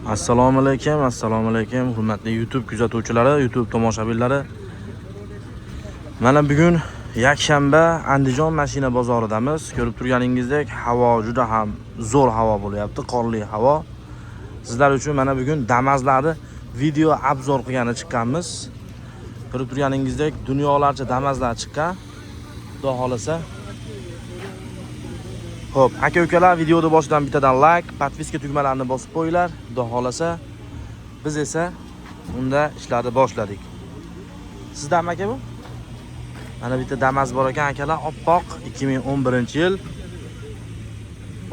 Assalomu alaykum, hurmatli YouTube kuzatuvchilari, YouTube tomoshabinlari. Mana bugun yakshanba Andijon mashina bozoridamiz. Ko'rib turganingizdek, havo juda ham zo'r havo bo'lyapti, qorli havo. Sizlar uchun mana bugun Damas'larni video obzor qilgani chiqqanmiz. Ko'rib turganingizdek, dunyolarcha Damas'lar chiqqan. Xudo xolasa. Xo'p, aka-ukalar, videoni boshidan bittadan like, podpiska tugmalarini bosib qo'yinglar. Xudo xolasa, biz esa unda ishlarni boshladik. Sizdan aka bu? Mana bitta Damas bor ekan akalar, oppoq, 2011-yil.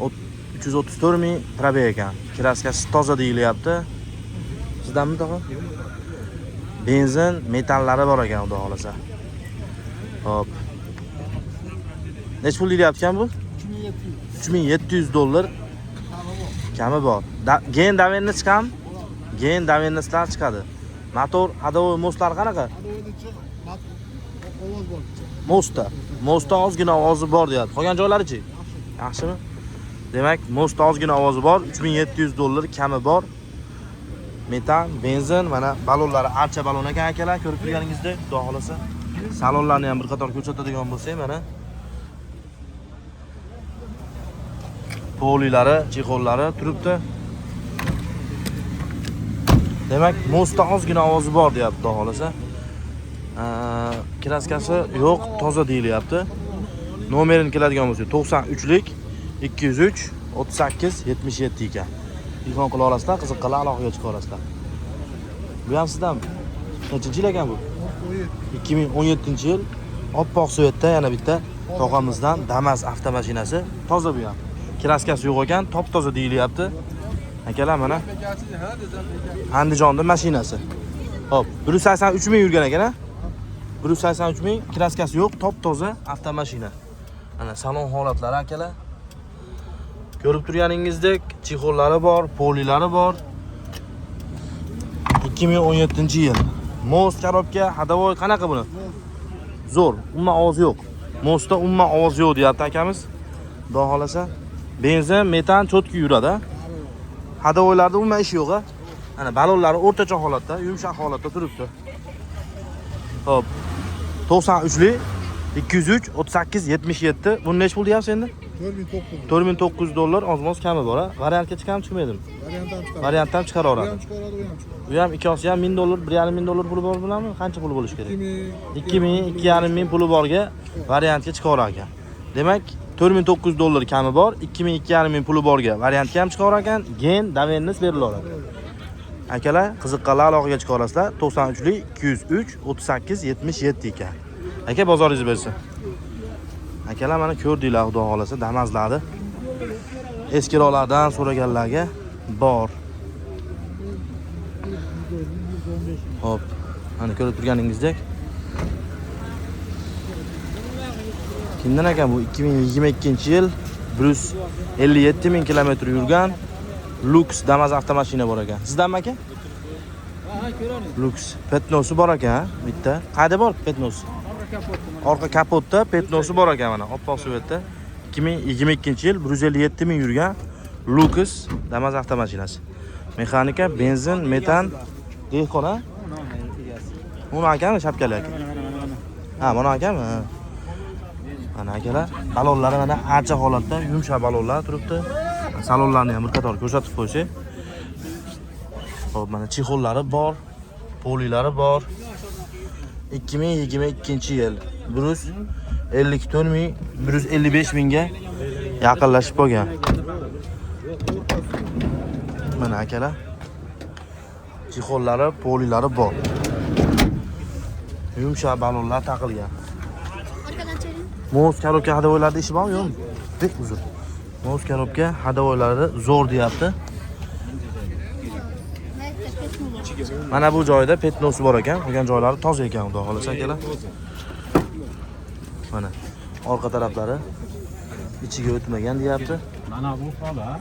334 ming probeg ekan. Kraskasi toza deyilyapti. Sizdanmi tog'a? Benzin, metallari bor ekan, xudo xolasa. Hop. Nech pul deyapti bu? $3700 kami bor. Gen davenni chiqam? Gen davennislar chiqadi. Motor, hadovoy mostlar qanaqa? Mostda ozgina ovozi bor deyapti. Qolgan joylari-chi? Yaxshimi? Demak, mostda ozgina ovozi bor, $3700 kami bor. Metan, benzin, mana balonlari archa balon ekan akalar, ko'rib turganingizdek, xudo xolasa. Salonlarni ham bir qator ko'rsatadigan bo'lsak, mana polilari, chexollari turibdi. Demak, mostda ozgina ovozi bor deyapti, xudo xolasa. Kraskasi yo'q, toza deyilyapti. Nomerini keladigan bo'lsa 93lik 203 38 77 ekan. Telefon qila olasizlar, qiziqqanlar aloqaga chiqa olasizlar. Bu ham sizdan nechinchi yil ekan bu? 2017-yil. Oppoq svetda yana bitta tog'amizdan Damas avtomashinasi. Toza bu ham. Kraskasi yo'q ekan, top-toza deyilyapti. Akalar mana Andijonning mashinasi. Hop, 183 ming yurgan ekan, ha? 183 ming, kraskasi yo'q, top-toza avtomashina. Mana salon holatlari akalar. Ko'rib turganingizdek, chexollari bor, polilari bor. 2017-yil. Most korobka, hadovoy qanaqa buni? Zo'r, umuman ovoz yo'q. Mostda umuman ovoz yo'q deyapti akamiz. Xudo xolasa, benzin, metan cho'tki yuradi. Hadovoylarda umuman ish yo'q, ha. Mana balonlari o'rtacha holatda, yumshoq holatda turibdi. Hop. 93lik 203 38 77. Buni nech pul deyapsiz endi? $4900 ozmoz kami bor, ha. Variantga chiqam chiqmaydimi? Variant ham chiqaraveradi. Bu ham ikkosi ham $1000, $1.5 puli bor bilanmi? Qancha puli bo'lish kerak? 2000, 2.500 puli borga variantga chiqaverar ekan. Demak, $4900 kami bor, 2000, 2.500 puli borga variantga ham chiqaverar ekan. Gen davennis berilaveradi. Akalar, qiziqqanlar aloqaga chiqa olasizlar. 93lik 203 38 77 ekan. Aka, bozoringiz bersin. Akalar, mana ko'rdinglar, xudo xolasa, Damas'larni eskiroqlardan so'raganlarga bor. Hop, mana ko'rib turganingizdek. Kimdan ekan bu? 2022-yil 157 ming kilometr yurgan Lux Damas avtomashina bor ekan. Sizdanmi aka? Lux petnosi bor ekan, bitta. Qayerda bor petnos? Orqa kapotda petnosi bor ekan, mana oppoq svetda. 2022-yil 157 ming yurgan Lux Damas avtomashinasi. Mexanika, benzin, metan, dehqon, ha? Uni akami shapkali aka. Ha, mana akami. Mana akalar, balonlari mana archa holatda, yumshoq balonlar turibdi. Salonlarni ham bir qator ko'rsatib qo'ysak. Hop, mana chexollari bor, polilari bor. 2022-yil 154 ming, 155 mingga yaqinlashib qolgan. Mana akalar, chexollari, polilari bor. Yumshoq balonlar taqilgan. Most korobka hadovoylarda ishi bormi, yo'qmi? Bek uzr. Most korobka hadovoylari zo'r deyapti. Mana bu joyda petnosi bor ekan, qolgan joylari toza ekan, xudo xolasa akalar. Mana orqa taraflari ichiga o'tmagan deyapti. Mana bu holat.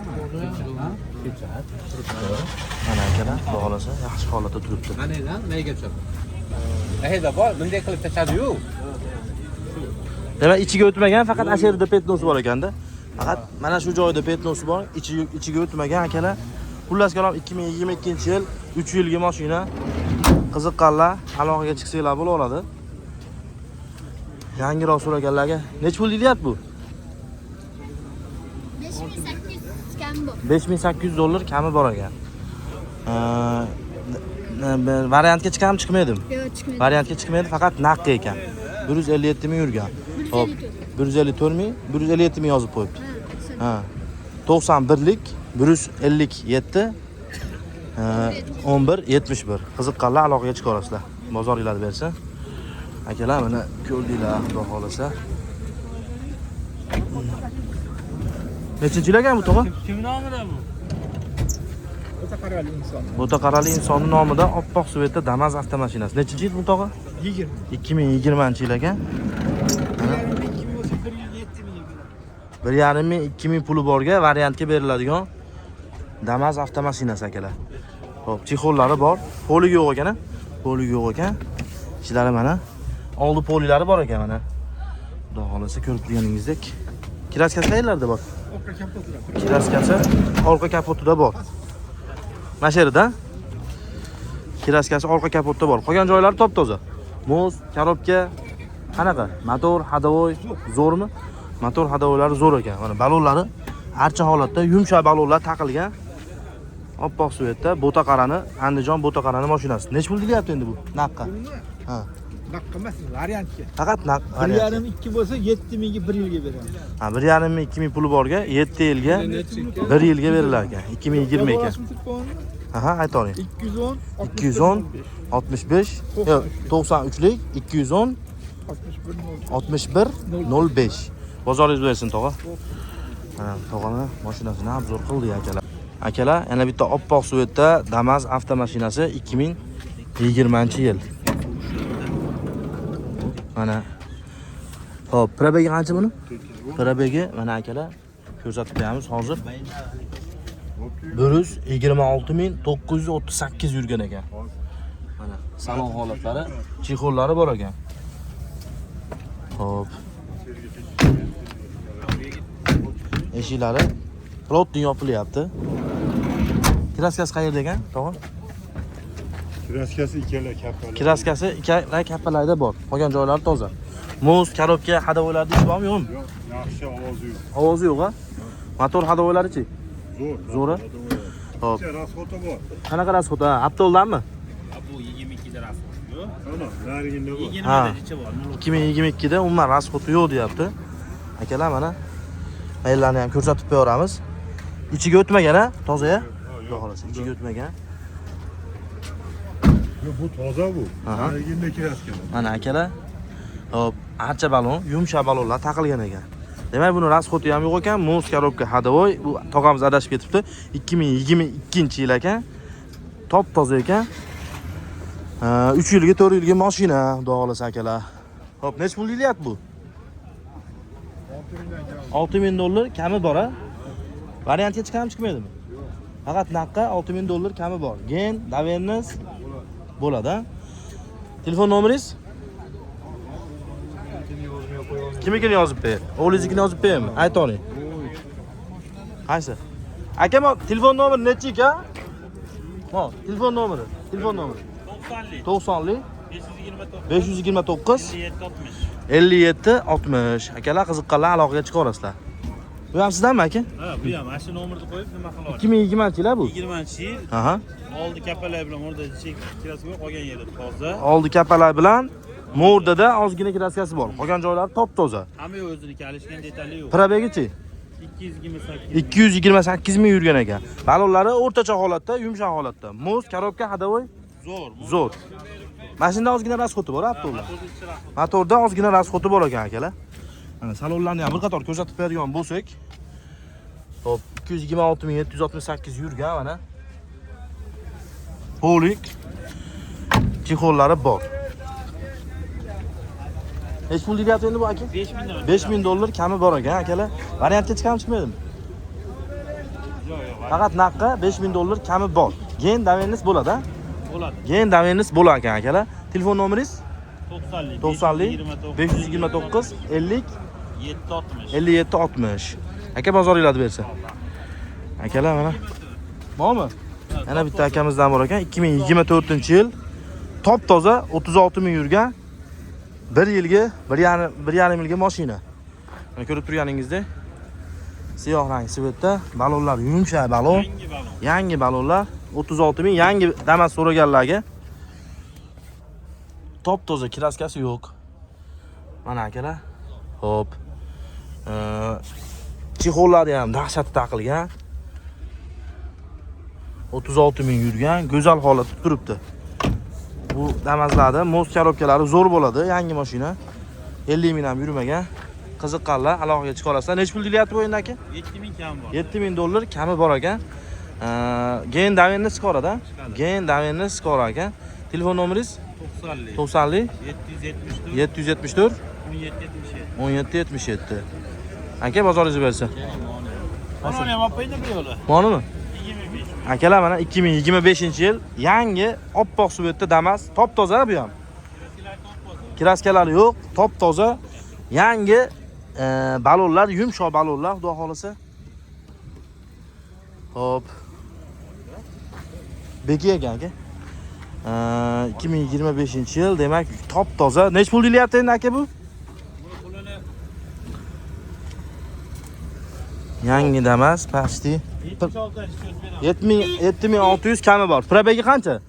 Mana akalar, xudo xolasa yaxshi holatda turibdi. Mana nega tushadi? Ayda bor, bunday qilib tashadi-yu. Demak, ichiga o'tmagan, faqat asherida petnosi bor ekanda. Faqat mana shu joyda petnosi bor, ichiga o'tmagan akalar. Xullas kalom 2022-yil 3 yilga mashina. Qiziqqanlar aloqaga chiqsanglar bo'laveradi. Yangiroq so'raganlarga nech pul deyapti bu? 5800 kam bor. $5800 kami bor ekan. Variantga chiqam chiqmadim. Yo'q, chiqmaydi. Variantga chiqmaydi, faqat naqd ekan. 157 ming yurgan. Hop, 154 ming, 157 ming yozib qo'yibdi. Ha. 91lik 157 1171. Qiziqqanlar aloqaga chiqa olasizlar. Bozoringlar bersa. Akalar mana ko'rdinglar, xudo xolasa. Nechinchi yil ekan bu tog'a? Kim nomida bu? Mutaqarrali insonning nomidan oppoq Sveta Damas avtomashinasi. Nechinchi yil bu tog'a? 2020 yil ekan. 1,5 ming 2 ming puli borga variantga beriladigan Damas avtomashinasi akalar. Xo'p, chexollari bor. Poli yo'q ekan, poli yo'q ekan. Ishlari mana. Oldi polilari bor ekan mana. Xudo xolasa ko'rib turganingizdek. Kraskasi qayerlarda bor? Kraskasi orqa kapotida bor. Mana shu yerda. Kraskasi orqa kapotida bor. Qolgan joylari top-toza. Muz, korobka, qanaqa? Motor, hadovoy zo'rmi? Motor hadovoylari zo'r ekan. Mana balonlari archa holatda yumshoq balonlar taqilgan. Oppoq Sveta Botaqarani, Andijon Botaqarani mashinasi. Nech pul deyapti endi bu? Naqqa. Ha. Naqqa emas, variantga. Faqat naq. 1,5 2 bo'lsa 7 mingga 1 yilga beramiz. Ha, 1,5 ming 2 ming puli borga 7 yilga 1 yilga berilar ekan. 2020 ekan. Aha, aytoring. 210 210 65 yo'q 93lik 210 61 05. Bozoringiz bersin tog'a. Mana tog'ani mashinasini obzor qildik akalar. Akalar, yana bitta oppoq Sveta Damas avtomashinasi 2020-yil. Mana. Xo'p, probegi qancha buni? Probegi mana akalar ko'rsatib beramiz hozir. 126.938 yurgan ekan. Mana salon holatlari, chexollari bor ekan. Xo'p. Eshiklari plotni yopilyapti. Kraskasi qayerda ekan, tog'a? Kraskasi ikkala kapalar. Kraskasi ikkala kapalarda bor. Qolgan joylari toza. Muz, korobka, hadovoylarda ish bormi, yo'qmi? Yo'q, yaxshi ovozi yo'q. Ovozi yo'q-a? Motor hadovoylari-chi? Zo'r. Zo'ra? Xo'p. Rasxoti bor. Qanaqa rasxot? Ha, Aptoldanmi? Bu 22 da rasxot. Yo'q. Ana, narigida bor. 20 Ha. dacha bor. 2022da umuman rasxoti yo'q deyapti. Akalar mana maylarni ham ko'rsatib beramiz. Ichiga o'tmagan, ha? Toza-ya? Xudo xolasa, ichiga o'tmagan. Yo'q, bu toza bu. Aha. Narigida kraska. Mana akalar. Hop, archa balon, yumshoq balonlar taqilgan ekan. Demak, buni rasxoti ham yo'q ekan. Muz, korobka, hadovoy. Bu tog'amiz adashib ketibdi. 2022-yil ekan. Top toza ekan. 3 yilga 4 yilga mashina, xudo xolasa akalar. Hop, nech pul deyapti bu? $6,000 kami bor, ha? Variantga chiqam chiqmaydimi? Faqat naqqa $6,000 kami bor. Gen, davennis bo'ladi, ha? Telefon nomeringiz? Kimnikini yozib ber? O'g'lingiznikini yozib bermi? Aytoring. Qaysi? Akam, telefon nomeri nechik, ha? Ha, telefon nomeri. Telefon nomeri. 90lik 529 57 60. Akalar qiziqqanlar aloqaga chiqa olasizlar. Bu ham sizdanmi aka? Ha, bu ham mana shu nomerni qo'yib nima qilamiz? 2020-yil bu? 20-yil. Aha. Oldi kapalar bilan o'rda chek kirasi yo'q, qolgan yerda toza. Oldi kapalar bilan mo'rdada ozgina kraskasi bor. Qolgan joylari top-toza. Hamma o'ziniki alishgan detalli yo'q. Probegichi? 228. 228 ming yurgan ekan. Balonlari o'rtacha holatda, yumshoq holatda. Muz, korobka, hadovoy Zo'r. zo'r. Mashinada ozgina rasxoti bor, avtolar. Motorda ozgina rasxoti bor ekan akalar. Mana salonlarni ham bir qator ko'rsatib beradigan bo'lsak, hop 226.768 yurgan mana. Polik chexollari bor. Hech pul deyapti endi bu aka? 5000 dan. $5,000 kami bor ekan akalar. Variantga chiqam chiqmaydimi? Yo'q, yo'q. Faqat naqqa $5,000 kami bor. Gen davennis bo'ladi, ha? Bo'ladi. Gen davennis bo'lar ekan akalar. Telefon nomeringiz? 90lik 529 50 760. 57 60. Aka bozoringlarni bersa. Akalar mana Bormi? Yana bitta akamizdan bor ekan. 2024-yil. Top toza 36 ming yurgan. 1 yilga, 1,5 yilga mashina. Mana ko'rib turganingizdek, siyoh rang svetda, balonlar yumshoq balon. Yangi balonlar 36 ming, yangi Damas so'raganlarga. Top toza kraskasi yo'q. Mana akalar. Hop. Chexollari ham dahshatli taqilgan. 36 ming yurgan, go'zal holatda turibdi. Bu Damaslarda most korobkalari zo'r bo'ladi, yangi mashina. 50 ming ham yurmagan. Qiziqqanlar aloqaga chiqa olasizlar. Nech pul deyapti bu endi aka? 7000 kam bor. 7000 dollar kami bor ekan. Gen davenni skorada. Gen davenni skor ekan. Telefon nomeringiz 90 774 1777. Aka bozoringiz bersin. Mana ham opayda bir yo'li. Bormi? Akalar mana 2025-yil yangi oppoq svetda Damas, top toza bu ham. Kraskalari yo'q, top toza. Yangi balonlar, yumshoq balonlar, xudo xolasa. Hop. Beki ekan aka. 2025-yil, demak, top toza. Nech pul deyapti endi aka bu? Yangi Damas, pasti. 7600 kami bor. Probegi qancha?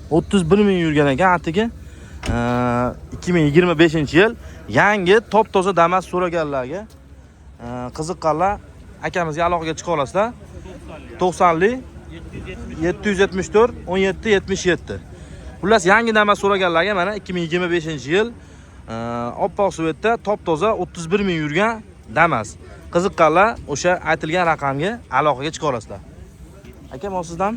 31 ming yurgan ekan atiga. 2025-yil yangi top toza Damas so'raganlarga qiziqqanlar akamizga aloqaga chiqa olasizlar. 90li 774 1777. Xullas yangi Damas so'raganlarga mana 2025-yil oppoq svetda top toza 31 ming yurgan Damas. Qiziqqanlar o'sha aytilgan raqamga aloqaga chiqa olasizlar. Aka, sizdan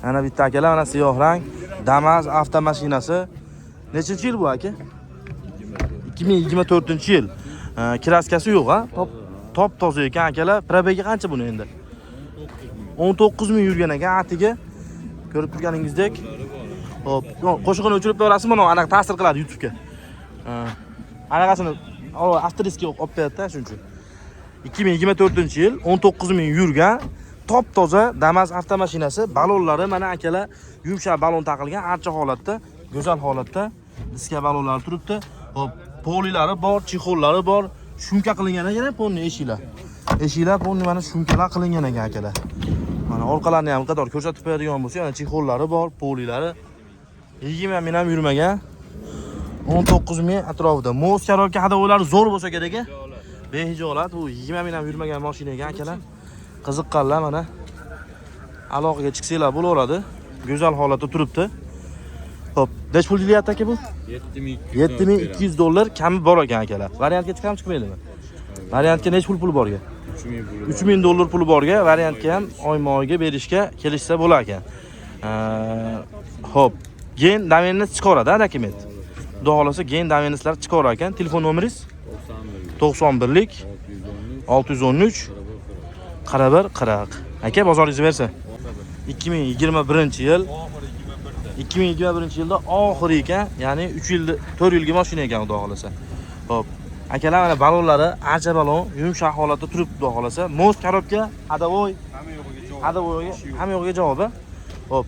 ana bitta akalar, mana siyoh rang Damas avtomashinasi. Nechinchi yil bu aka? 2024-yil. Kraskasi yo'q, ha? Top toza ekan akalar. Probegi qancha buni endi? 19 ming yurgan ekan atiga. Ko'rib turganingizdek. Hop, qo'shig'ini o'chirib berasizmi? Mana anaqa ta'sir qiladi YouTube'ga. Anaqasini asteriskga olib beradi-da, shuning uchun. 2024-yil 19 ming yurgan top toza Damas avtomashinasi. Balonlari mana akalar yumshoq balon taqilgan, archa holatda, go'zal holatda. Diska balonlari turibdi. Hop, polilari bor, chexollari bor. Shumka qilingan ekan, ponni eshiklar. Eshiklar ponni mana shumkalar qilingan ekan akalar. Mana orqalarini ham qator ko'rsatib beradigan bo'lsa, yana chexollari bor, polilari. 20 ming ham yurmagan. 19 ming atrofida. Most korobka hadavoylari zo'r bo'lsa kerak a. Behijolat, bu 20 ming ham yurmagan mashina ekan akalar. Qiziqqanlar mana aloqaga chiqsanglar bo'laveradi. Go'zal holatda turibdi. Hop, nech pul deyapti aka bu? 7200 dollar kami bor ekan akalar. Variantga chiqam chiqmaydimi? Variantga nech pul borga? 3000 dollar puli borga, variantga ham oyma-oyga berishga kelishsa bo'lar ekan. Hop, gen davenni chiqaradi, dokument. Xudo xolasa gen davennislar chiqarar ekan. Telefon nomeringiz 91lik 613 4140. Aka, bozoringizni bersa. 2021-yil 2021-yilda oxiri ekan, ya'ni 3 yil 4 yilga mashina ekan, xudo xolasa. Hop, akalar mana balonlari archa balon, yumshoq holatda turibdi, xudo xolasa. Most korobka, hadavoy, hamma yo'g'iga javob. Hop,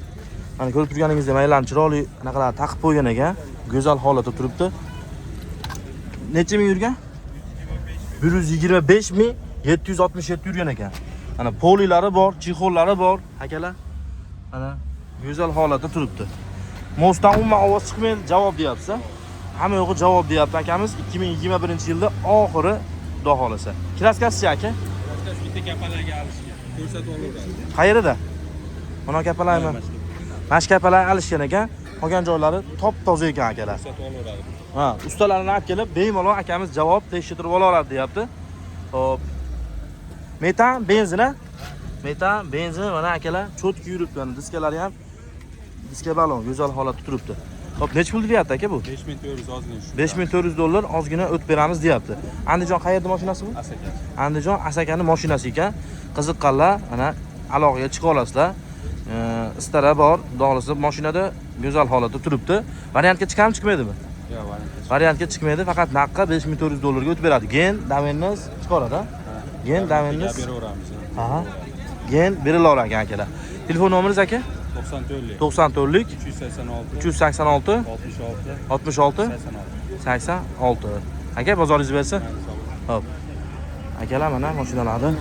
mana ko'rib turganingizdek, maylarni chiroyli anaqalar taqib qo'ygan ekan, go'zal holatda turibdi. Necha ming yurgan? 125 ming 767 yurgan ekan. Mana polilari bor, chexollari bor, akalar. Mana go'zal holatda turibdi. Mostdan umuman ovoz chiqmaydi, javob deyapsiz. Hamma yo'g'i javob deyapti akamiz. 2021-yilda oxiri, xudo xolasa. Kraskasi aka? Kraskasi bitta kapalarga alishgan. Ko'rsatib olaveradi. Qayerda? Mana kapalarmi? Mash kapalar alishgan ekan. Qolgan joylari top toza ekan akalar. Ko'rsatib olaveradi. Ha, ustalarni olib kelib, bemalol akamiz javob tekshirib olaveradi deyapti. Hop. Metan, benzina. Metan, benzin mana akalar cho'tki yuribdi. Diskalari ham diska balon go'zal holatda turibdi. Hop, nech pul deyapti aka bu? 5400 ozgina shu. 5400 dollar ozgina o't beramiz deyapti. Andijon qayerda mashinasi bu? Asaka. Andijon Asakaning mashinasi ekan. Qiziqqanlar mana aloqaga chiqa olasizlar. Istara bor, xudo xolasa mashinada go'zal holatda turibdi. Variantga chiqam chiqmaydimi? Yo'q, variant. Variantga chiqmaydi, faqat naqqa 5400 dollarga o'tib beradi. Gen davenni chiqaradi. Gen davenni. Beraveramiz. Aha. Gen berilaverar ekan akalar. Telefon nomeringiz aka? 94lik 94lik 386 386 66 66 86. 86. Aka bozoringiz bersin. Hop. Akalar mana mashinalarni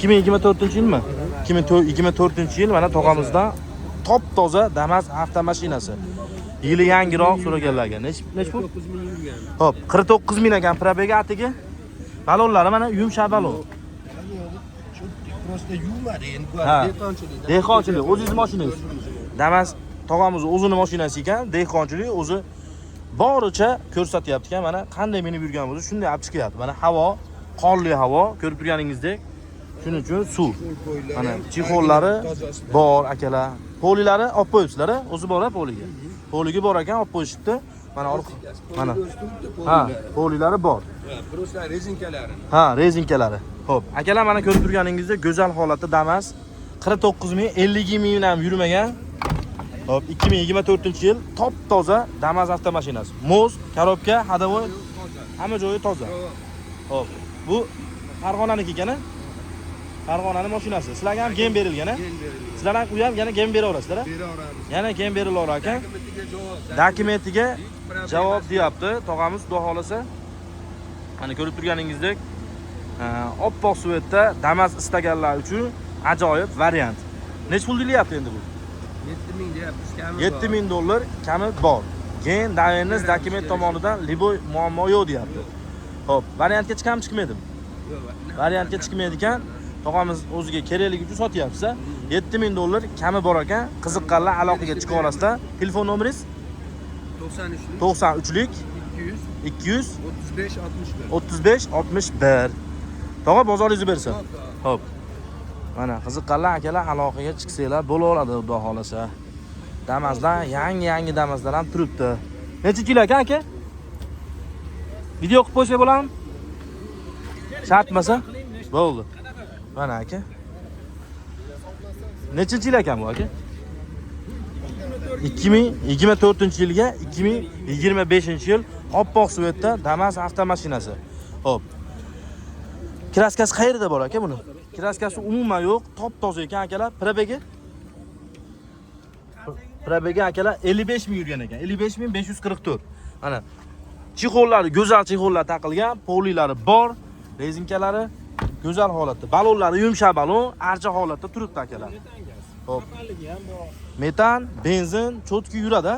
2024-yilmi? 2024-yil mana tog'amizda top toza Damas avtomashinasi. Yili yangiroq so'raganlarga. Nech pul? Hop, 49 ming ekan probega atiga. Balonlari mana yumshoq balon. Prosta yuvmadi endi bu Ha. dehqonchilik. Dehqonchilik o'zingiz mashinangiz. Damas tog'amiz o'zini mashinasi ekan, dehqonchilik o'zi boricha ko'rsatyapti ekan. Mana qanday minib yurgan bo'lsa, shunday olib chiqyapti. Mana havo, qorli havo, ko'rib turganingizdek. Shuning uchun suv. Mana chixollari bor akalar. Polilari olib qo'yibsizlar, o'zi bor poliga. Poliga bor ekan, olib qo'yishibdi. Mana mana. Ha, polilari bor. Prosta rezinkalari. Ha, rezinkalari. Xo'p, akalar mana ko'rib turganingizdek go'zal holatda Damas 49 ming, 50 ming ham yurmagan. Xo'p, 2024-yil top toza Damas avtomashinasi. Moz, korobka, hadovoy hamma joyi toza. Xo'p, bu Farg'onaniki ekan-a? Farg'onaning mashinasi. Sizlarga ham gem berilgan-a? Sizlar ham u ham yana gem beraverasizlar-a? Beraveramiz. Yana gem berilar ekan. Dokumentiga javob. Dokumentiga javob deyapti. Tog'amiz xudo xolasa. Mana ko'rib turganingizdek, oppoq suvetda Damas istaganlar uchun ajoyib variant. Nech pul deyapti endi bu? 7000 deyapmiz, kami 7000 dollar kami bor. Keyin davenniz dokument tomonidan liboy muammo yo'q deyapti. Xo'p, variantga chiqam chiqmaydimi? Variantga chiqmaydi ekan. Tog'amiz o'ziga kerakligi uchun sotyapsa, 7000 dollar kami bor ekan. Qiziqqanlar aloqaga chiqa olasizlar. Telefon nomeringiz 93lik 93lik 200 200 35 61. 35 61. Tog'a bozoringizni bersin. Xo'p. Mana qiziqqanlar akalar aloqaga chiqsanglar bo'laveradi xudo xolasa. Damaslar, yangi Damaslar ham turibdi. Necha yil ekan aka? Video qilib qo'ysa bo'ladimi? Shartmasa? Bo'ldi. Mana aka. Necha yil ekan bu aka? 2024-yilga 2025-yil oppoq suvetda Damas avtomashinasi. Xo'p. Kraskasi qayerda bor aka buni? Kraskasi umuman yo'q, top toza ekan akalar. Probega akalar 55 ming yurgan ekan. 55.544. Mana chixollari, go'zal chixollar taqilgan, polilari bor, rezinkalari go'zal holatda. Balonlari yumshoq balon, archa holatda turibdi akalar. Xo'p. Metan, benzin, cho'tki yuradi.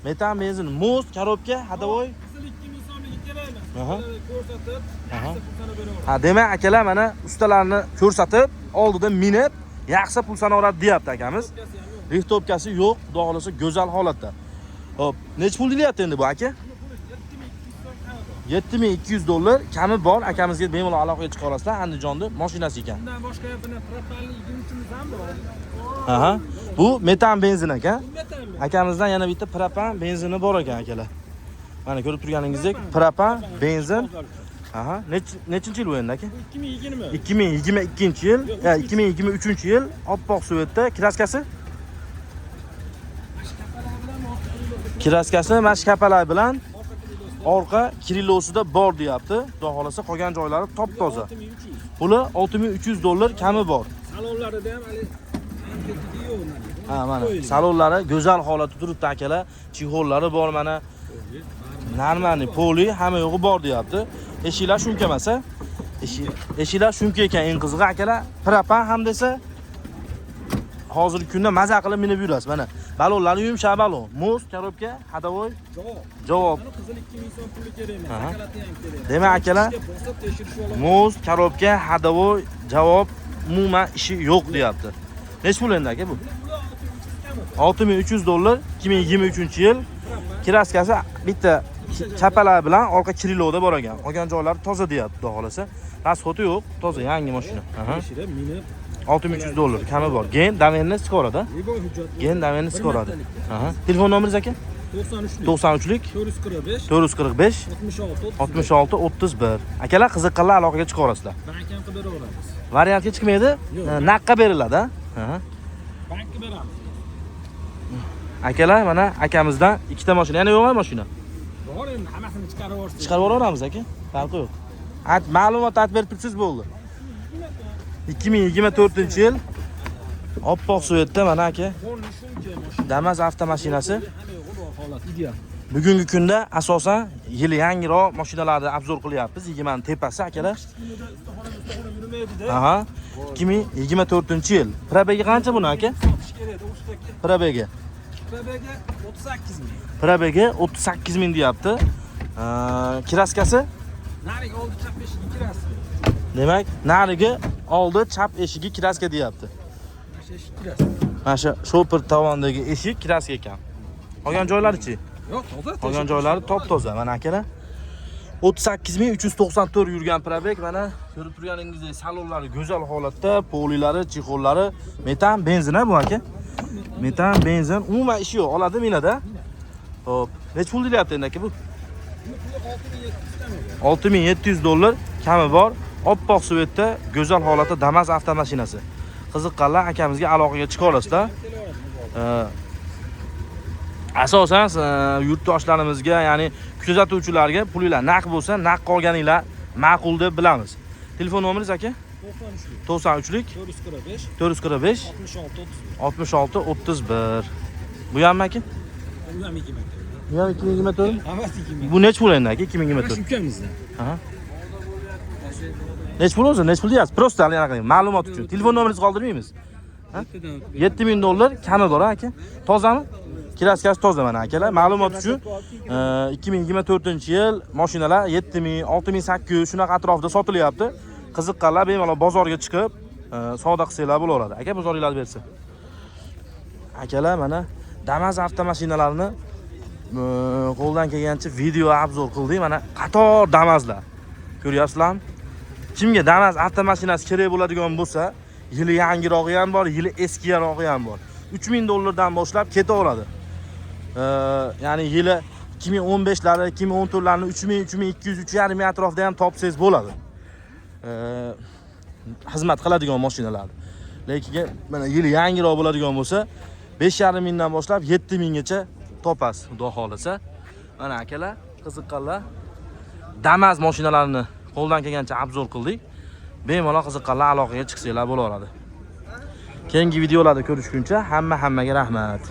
Metan, benzin, moz, korobka, hadovoy. Ha, demak akalar mana ustalarni ko'rsatib, oldida minib, yaxshi pul sanorat deyapti akamiz. Rixtobkasi yo'q, xudo xolasa go'zal holatda. Xo'p, nech pul deyapti endi bu aka? 7200 dollar kami bor. Akamizga bemalol aloqaga chiqa olasizlar. Andijonda mashinasi ekan. Bundan boshqa yana propanli yig'imchimiz ham bor. Aha. Bu metan benzin ekan. Akamizdan yana bitta propan benzini bor ekan akalar. Mana ko'rib turganingizdek, propan benzin. Aha, nechinchi yil bu endi aka? 2020. 2022-yil, 2023-yil oppoq suvetda kraskasi. Kraskasi mashkapalar bilan orqa kirilosida bor deyapti. Xudo xolasa qolgan joylari top toza. Puli 6300 dollar kami bor. Salonlarida ham hali yo'q. Ha, mana salonlari go'zal holatda turibdi akalar. Chixollari bor mana. Normali poli hamma yo'g'i bor deyapti. Eshiklar shunka emasa, eshiklar shunka ekan eng qizig'i akalar. Propan ham desa hozirgi kunda maza qilib minib yurasiz. Mana balonlari yumshoq balon. Moz, korobka, hadovoy. Javob. Qizil 2000 so'm puli kerak emas. Vakolati ham kerak. Demak akalar, moz, korobka, hadovoy, javob umuman ishi yo'q deyapti. Nech pul endi aka bu? 6300 dollar 2023-yil. Kraskasi bitta chapalar bilan orqa kriloda bor ekan. Qolgan joylari toza deyapti, xudo xolasa. Rasxoti yo'q, toza yangi mashina. Aha. 6300 dollar kami bor. Gen davenni chiqaradi. Gen davenni chiqaradi. Aha. Telefon nomeringiz aka? 93lik 445 445 66 31. Akalar qiziqqanlar aloqaga chiqa olasizlar. Bankam qilib beraveramiz. Variantga chiqmaydi, naqqa beriladi. Aha. Bankka beramiz. Akalar mana akamizdan ikkita mashina, yana yo'qmi mashina? Bor endi hammasini chiqarib yuborsangiz. Chiqarib yuboramiz aka. Farqi yo'q. Ma'lumot berib tursiz bo'ldi. 2024-yil oppoq suvetda mana aka. Qo'lni shuncha mashina. Damas avtomashinasi. Xudo holat ideal. Bugungi kunda asosan yili yangiroq mashinalarni obzor qilyapmiz. 20 tepasi akalar. Yurmaydi-da. Aha. 2024-yil. Probegi qancha buni aka? Sotish kerak, o'shidagi. Probegi. Probega 38 ming. Probegi 38 ming deyapti. Kraskasi? Narigi oldi chap eshigi kirasi. Demak, narigi oldi chap eshigi kraska deyapti. Mana eshik kirasi. Mana shu shopir tovondagi eshik kraska ekan. Qolgan joylari-chi? Yo'q, toza. Qolgan joylari top-toza. Mana akalar. 38394 yurgan probeg. Mana ko'rib turganingizdek salonlari go'zal holatda, polilari, chexollari, metan, benzin bu aka. Metan, benzin, umuman ishi yo'q, oladi minada. Xo'p, nech pul deyapti endi aka bu? 6700 dollar kami bor. Oppoq suvetda, go'zal holatda Damas avtomashinasi. Qiziqqanlar akamizga aloqaga chiqa olasizlar. Asosan yurtdoshlarimizga, ya'ni kuzatuvchilarga pulinglar naq bo'lsa, naq qolganinglar ma'qul deb bilamiz. Telefon nomeringiz aka? 93lik 445 445 66 66 31. Bu ham aka? Bu ham 2 ming. Bu ham 2024. Hammasi 2 ming. Bu nech pul endi aka? 2024. Ukamizdan. Aha. Nech pul o'zi? Nech pul deyapsiz? Prosta anaqa ma'lumot uchun. Telefon nomeringizni qoldirmaymiz. 7000 dollar kami bor aka. Tozami? Kraskasi toza mana akalar. Ma'lumot uchun 2024-yil mashinalar 7000, 6800 shunaqa atrofida sotilyapti. Qiziqqanlar bemalol bozorga chiqib savdo qilsanglar bo'laveradi. Aka bozoringizni bersin. Akalar mana Damas avtomashinalarini qo'ldan kelgancha video obzor qildik. Mana qator Damaslar. Ko'ryapsizlarmi? Kimga Damas avtomashinasi kerak bo'ladigan bo'lsa, yili yangirog'i ham bor, yili eskirog'i ham bor. 3000 dollardan boshlab ketaveradi. Ya'ni yili 2015lari, 2014larni 3000, 3200, 3,5 atrofida ham topsangiz bo'ladi. Xizmat qiladigan mashinalar. Lekin mana yili yangiroq bo'ladigan bo'lsa, 5,5 mingdan boshlab 7000 gacha topasiz, xudo xolasa. Mana akalar, qiziqqanlar Damas mashinalarini qo'ldan kelgancha obzor qildik. Bemalol qiziqqanlar aloqaga chiqsanglar bo'laveradi. Keyingi videolarda ko'rishguncha hammaga rahmat.